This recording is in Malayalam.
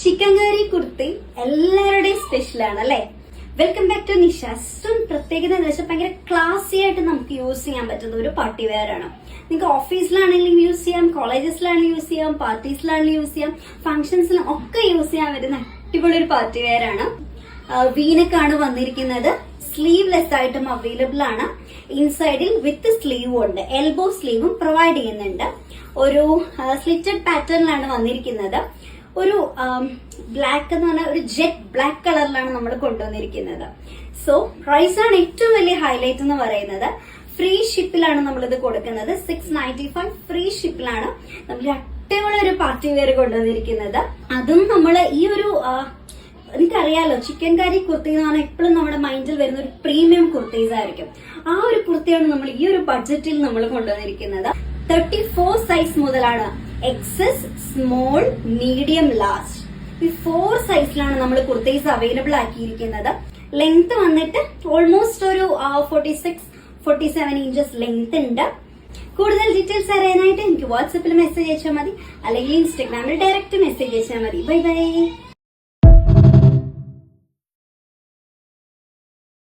ചിക്കൻ കറി കുർത്തി എല്ലാവരുടെയും സ്പെഷ്യൽ ആണ് അല്ലെ. Welcome back to Nisha's. പ്രത്യേകത എന്ന് വെച്ചാൽ ഭയങ്കര ക്ലാസി ആയിട്ട് നമുക്ക് യൂസ് ചെയ്യാൻ പറ്റുന്ന ഒരു പാർട്ടി വെയർ ആണ്. നിങ്ങൾക്ക് ഓഫീസിലാണെങ്കിലും യൂസ് ചെയ്യാം, കോളേജസിലാണെങ്കിലും യൂസ് ചെയ്യാം, പാർട്ടീസിലാണെങ്കിലും യൂസ് ചെയ്യാം, ഫംഗ്ഷൻസിലും ഒക്കെ യൂസ് ചെയ്യാൻ പറ്റുന്ന അടിപൊളി ഒരു പാർട്ടി വെയർ ആണ്. വീനക്കാണ് വന്നിരിക്കുന്നത്. സ്ലീവ്ലെസ് ആയിട്ടും അവൈലബിൾ ആണ്. ഇൻസൈഡിൽ വിത്ത് സ്ലീവും ഉണ്ട്, എൽബോ സ്ലീവും പ്രൊവൈഡ് ചെയ്യുന്നുണ്ട്. ഒരു സ്ലിറ്റഡ് പാറ്റേണിലാണ് വന്നിരിക്കുന്നത്. ഒരു ബ്ലാക്ക് എന്ന് പറഞ്ഞാൽ ഒരു ജെറ്റ് ബ്ലാക്ക് കളറിലാണ് നമ്മൾ കൊണ്ടുവന്നിരിക്കുന്നത്. സോ പ്രൈസ് ആണ് ഏറ്റവും വലിയ ഹൈലൈറ്റ് എന്ന് പറയുന്നത്. ഫ്രീ ഷിപ്പിലാണ് നമ്മളിത് കൊടുക്കുന്നത്. 695 ഫ്രീ ഷിപ്പിലാണ് നമ്മൾ അടിപൊളി ഒരു പാർട്ടി വെയർ കൊണ്ടുവന്നിരിക്കുന്നത്. അതും നമ്മൾ ഈ ഒരു എനിക്കറിയാലോ, ചിക്കൻ കറി കുർത്തി എന്ന് പറഞ്ഞാൽ എപ്പോഴും നമ്മുടെ മൈൻഡിൽ വരുന്ന ഒരു പ്രീമിയം കുർത്തീസ് ആയിരിക്കും. ആ ഒരു കുർത്തിയാണ് നമ്മൾ ഈ ഒരു ബഡ്ജറ്റിൽ നമ്മൾ കൊണ്ടുവന്നിരിക്കുന്നത്. 34 സൈസ് മുതലാണ് എക്സസ്, സ്മോൾ, മീഡിയം, ലാർജ് ഈ 4 സൈസിലാണ് നമ്മൾ കുർത്തീസ് അവൈലബിൾ ആക്കിയിരിക്കുന്നത്. ലെങ്ത് വന്നിട്ട് ഓൾമോസ്റ്റ് ഒരു 46-47 ഇഞ്ചസ് ലെങ്ത് ഉണ്ട്. കൂടുതൽ ഡീറ്റെയിൽസ് അറിയാനായിട്ട് എനിക്ക് വാട്സാപ്പിൽ മെസ്സേജ് അയച്ചാൽ മതി, അല്ലെങ്കിൽ ഇൻസ്റ്റാഗ്രാമിൽ ഡയറക്റ്റ് മെസ്സേജ് അയച്ചാൽ മതി. Bye bye.